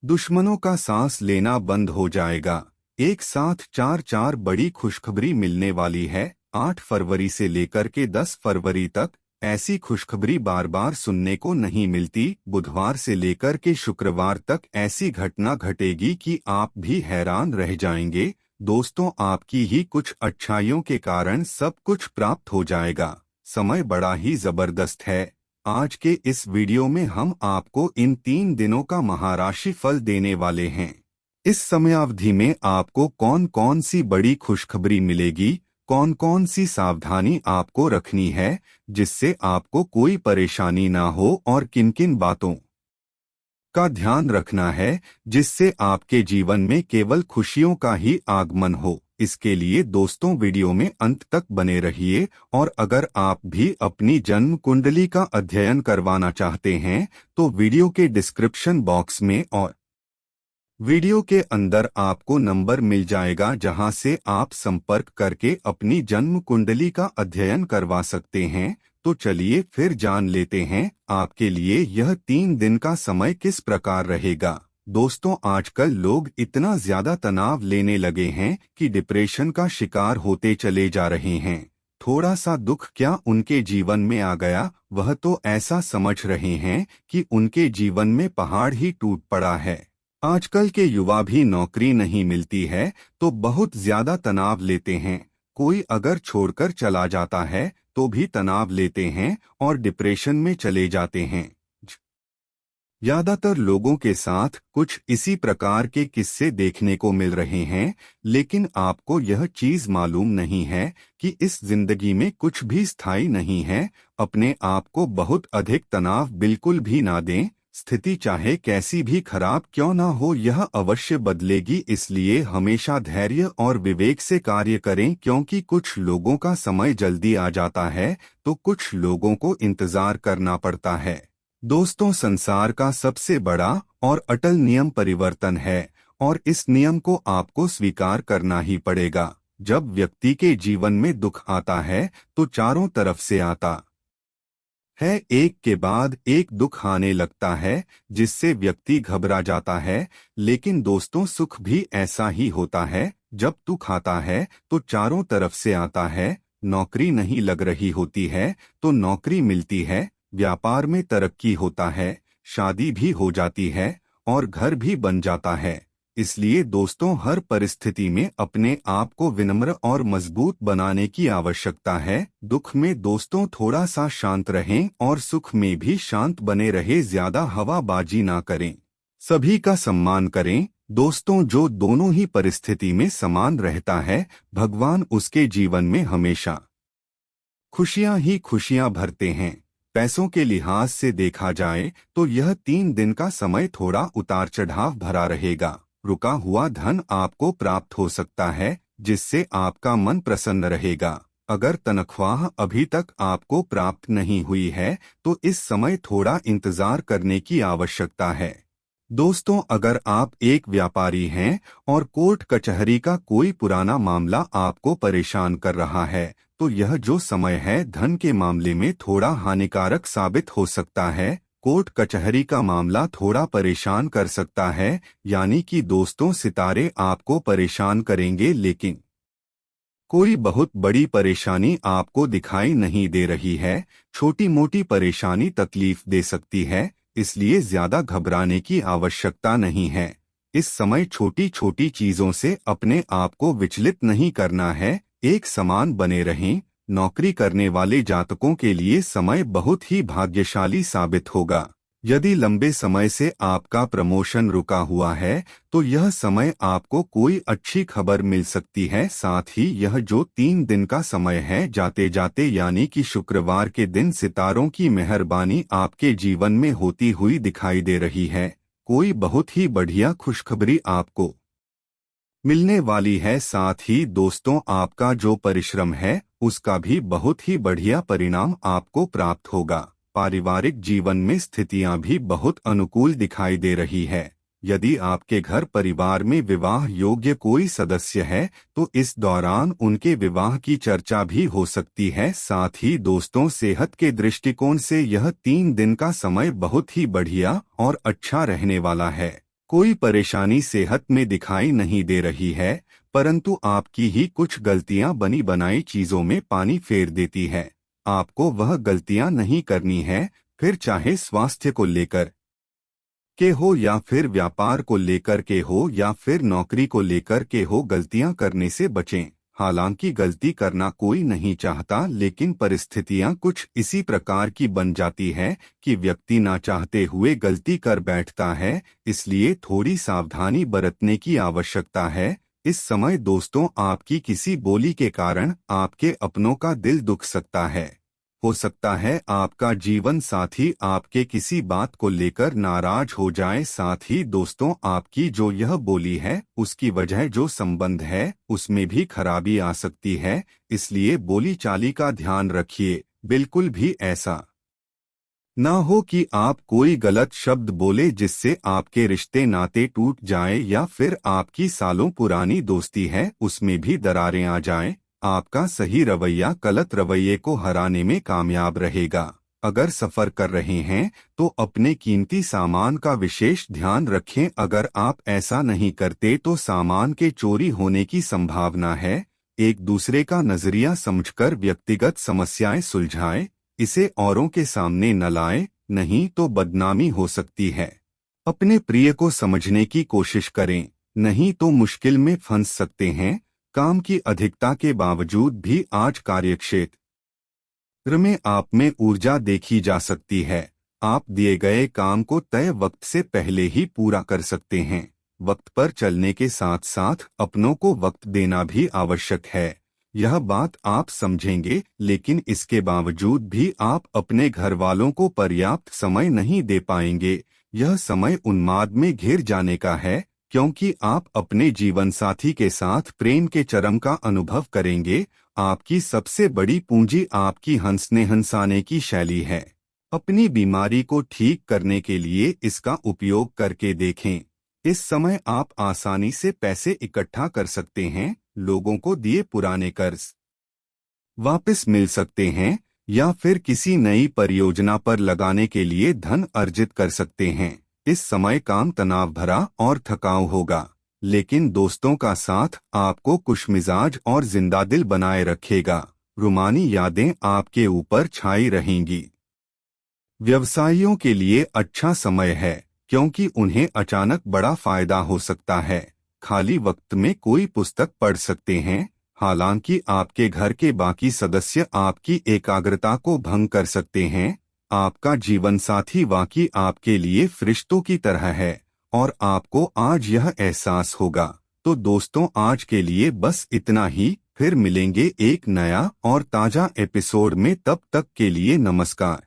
दुश्मनों का सांस लेना बंद हो जाएगा। एक साथ चार चार बड़ी खुशखबरी मिलने वाली है। 8 फरवरी से लेकर के 10 फरवरी तक ऐसी खुशखबरी बार बार सुनने को नहीं मिलती। बुधवार से लेकर के शुक्रवार तक ऐसी घटना घटेगी कि आप भी हैरान रह जाएंगे। दोस्तों, आपकी ही कुछ अच्छाइयों के कारण सब कुछ प्राप्त हो जाएगा। समय बड़ा ही जबरदस्त है। आज के इस वीडियो में हम आपको इन 3 दिनों का महाराशि फल देने वाले हैं। इस समयावधि में आपको कौन कौन सी बड़ी खुशखबरी मिलेगी, कौन कौन सी सावधानी आपको रखनी है जिससे आपको कोई परेशानी ना हो, और किन किन बातों का ध्यान रखना है जिससे आपके जीवन में केवल खुशियों का ही आगमन हो। इसके लिए दोस्तों वीडियो में अंत तक बने रहिए। और अगर आप भी अपनी जन्म कुंडली का अध्ययन करवाना चाहते हैं तो वीडियो के डिस्क्रिप्शन बॉक्स में और वीडियो के अंदर आपको नंबर मिल जाएगा जहां से आप संपर्क करके अपनी जन्म कुंडली का अध्ययन करवा सकते हैं। तो चलिए फिर जान लेते हैं आपके लिए यह 3 दिन का समय किस प्रकार रहेगा। दोस्तों, आजकल लोग इतना ज्यादा तनाव लेने लगे हैं कि डिप्रेशन का शिकार होते चले जा रहे हैं। थोड़ा सा दुख क्या उनके जीवन में आ गया, वह तो ऐसा समझ रहे हैं कि उनके जीवन में पहाड़ ही टूट पड़ा है। आजकल के युवा भी नौकरी नहीं मिलती है तो बहुत ज्यादा तनाव लेते हैं। कोई अगर छोड़कर चला जाता है तो भी तनाव लेते हैं और डिप्रेशन में चले जाते हैं। ज्यादातर लोगों के साथ कुछ इसी प्रकार के किस्से देखने को मिल रहे हैं। लेकिन आपको यह चीज मालूम नहीं है कि इस जिंदगी में कुछ भी स्थायी नहीं है। अपने आप को बहुत अधिक तनाव बिल्कुल भी ना दें। स्थिति चाहे कैसी भी खराब क्यों ना हो, यह अवश्य बदलेगी। इसलिए हमेशा धैर्य और विवेक से कार्य करें, क्योंकि कुछ लोगों का समय जल्दी आ जाता है तो कुछ लोगों को इंतजार करना पड़ता है। दोस्तों, संसार का सबसे बड़ा और अटल नियम परिवर्तन है, और इस नियम को आपको स्वीकार करना ही पड़ेगा। जब व्यक्ति के जीवन में दुख आता है तो चारों तरफ से आता है, एक के बाद एक दुख आने लगता है जिससे व्यक्ति घबरा जाता है। लेकिन दोस्तों, सुख भी ऐसा ही होता है। जब दुख आता है तो चारों तरफ से आता है। नौकरी नहीं लग रही होती है तो नौकरी मिलती है, व्यापार में तरक्की होता है, शादी भी हो जाती है और घर भी बन जाता है। इसलिए दोस्तों, हर परिस्थिति में अपने आप को विनम्र और मजबूत बनाने की आवश्यकता है। दुख में दोस्तों थोड़ा सा शांत रहें और सुख में भी शांत बने रहे। ज्यादा हवाबाजी ना करें, सभी का सम्मान करें। दोस्तों, जो दोनों ही परिस्थिति में समान रहता है, भगवान उसके जीवन में हमेशा खुशियां ही खुशियां भरते हैं। पैसों के लिहाज से देखा जाए तो यह 3 दिन का समय थोड़ा उतार चढ़ाव भरा रहेगा। रुका हुआ धन आपको प्राप्त हो सकता है जिससे आपका मन प्रसन्न रहेगा। अगर तनख्वाह अभी तक आपको प्राप्त नहीं हुई है तो इस समय थोड़ा इंतजार करने की आवश्यकता है। दोस्तों, अगर आप एक व्यापारी हैं और कोर्ट कचहरी का कोई पुराना मामला आपको परेशान कर रहा है तो यह जो समय है धन के मामले में थोड़ा हानिकारक साबित हो सकता है। कोर्ट कचहरी का मामला थोड़ा परेशान कर सकता है, यानी कि दोस्तों सितारे आपको परेशान करेंगे, लेकिन कोई बहुत बड़ी परेशानी आपको दिखाई नहीं दे रही है। छोटी मोटी परेशानी तकलीफ दे सकती है, इसलिए ज्यादा घबराने की आवश्यकता नहीं है। इस समय छोटी छोटी चीजों से अपने आप को विचलित नहीं करना है, एक समान बने रहें। नौकरी करने वाले जातकों के लिए समय बहुत ही भाग्यशाली साबित होगा। यदि लंबे समय से आपका प्रमोशन रुका हुआ है तो यह समय आपको कोई अच्छी खबर मिल सकती है। साथ ही यह जो 3 दिन का समय है, जाते जाते यानी कि शुक्रवार के दिन सितारों की मेहरबानी आपके जीवन में होती हुई दिखाई दे रही है। कोई बहुत ही बढ़िया खुशखबरी आपको मिलने वाली है। साथ ही दोस्तों, आपका जो परिश्रम है उसका भी बहुत ही बढ़िया परिणाम आपको प्राप्त होगा। पारिवारिक जीवन में स्थितियां भी बहुत अनुकूल दिखाई दे रही है। यदि आपके घर परिवार में विवाह योग्य कोई सदस्य है तो इस दौरान उनके विवाह की चर्चा भी हो सकती है। साथ ही दोस्तों, सेहत के दृष्टिकोण से यह 3 दिन का समय बहुत ही बढ़िया और अच्छा रहने वाला है। कोई परेशानी सेहत में दिखाई नहीं दे रही है, परंतु आपकी ही कुछ गलतियां बनी बनाई चीजों में पानी फेर देती है। आपको वह गलतियां नहीं करनी है, फिर चाहे स्वास्थ्य को लेकर के हो या फिर व्यापार को लेकर के हो या फिर नौकरी को लेकर के हो। गलतियां करने से बचें। हालांकि गलती करना कोई नहीं चाहता, लेकिन परिस्थितियां कुछ इसी प्रकार की बन जाती है कि व्यक्ति ना चाहते हुए गलती कर बैठता है। इसलिए थोड़ी सावधानी बरतने की आवश्यकता है। इस समय दोस्तों, आपकी किसी बोली के कारण आपके अपनों का दिल दुख सकता है। हो सकता है आपका जीवन साथी आपके किसी बात को लेकर नाराज हो जाए। साथ ही दोस्तों, आपकी जो यह बोली है उसकी वजह जो संबंध है उसमें भी खराबी आ सकती है। इसलिए बोली चाली का ध्यान रखिए। बिल्कुल भी ऐसा ना हो कि आप कोई गलत शब्द बोले जिससे आपके रिश्ते नाते टूट जाए या फिर आपकी सालों पुरानी दोस्ती है उसमें भी दरारें आ जाएं। आपका सही रवैया गलत रवैये को हराने में कामयाब रहेगा। अगर सफर कर रहे हैं तो अपने कीमती सामान का विशेष ध्यान रखें। अगर आप ऐसा नहीं करते तो सामान के चोरी होने की संभावना है। एक दूसरे का नजरिया समझकर व्यक्तिगत समस्याएं सुलझाएं। इसे औरों के सामने न लाएं, नहीं तो बदनामी हो सकती है। अपने प्रिय को समझने की कोशिश करें, नहीं तो मुश्किल में फंस सकते हैं। काम की अधिकता के बावजूद भी आज कार्यक्षेत्र में आप में ऊर्जा देखी जा सकती है। आप दिए गए काम को तय वक्त से पहले ही पूरा कर सकते हैं। वक्त पर चलने के साथ साथ अपनों को वक्त देना भी आवश्यक है। यह बात आप समझेंगे, लेकिन इसके बावजूद भी आप अपने घर वालों को पर्याप्त समय नहीं दे पाएंगे। यह समय उन्माद में घिर जाने का है, क्योंकि आप अपने जीवन साथी के साथ प्रेम के चरम का अनुभव करेंगे। आपकी सबसे बड़ी पूंजी आपकी हंसने हंसाने की शैली है। अपनी बीमारी को ठीक करने के लिए इसका उपयोग करके देखें। इस समय आप आसानी से पैसे इकट्ठा कर सकते हैं, लोगों को दिए पुराने कर्ज वापस मिल सकते हैं या फिर किसी नई परियोजना पर लगाने के लिए धन अर्जित कर सकते हैं। इस समय काम तनाव भरा और थकाऊ होगा, लेकिन दोस्तों का साथ आपको खुशमिजाज और जिंदा दिल बनाए रखेगा। रूमानी यादें आपके ऊपर छाई रहेंगी। व्यवसायियों के लिए अच्छा समय है, क्योंकि उन्हें अचानक बड़ा फायदा हो सकता है। खाली वक्त में कोई पुस्तक पढ़ सकते हैं। हालांकि आपके घर के बाकी सदस्य आपकी एकाग्रता को भंग कर सकते हैं। आपका जीवन साथी वाकई आपके लिए फरिश्तों की तरह है और आपको आज यह एहसास होगा। तो दोस्तों, आज के लिए बस इतना ही। फिर मिलेंगे एक नया और ताजा एपिसोड में। तब तक के लिए नमस्कार।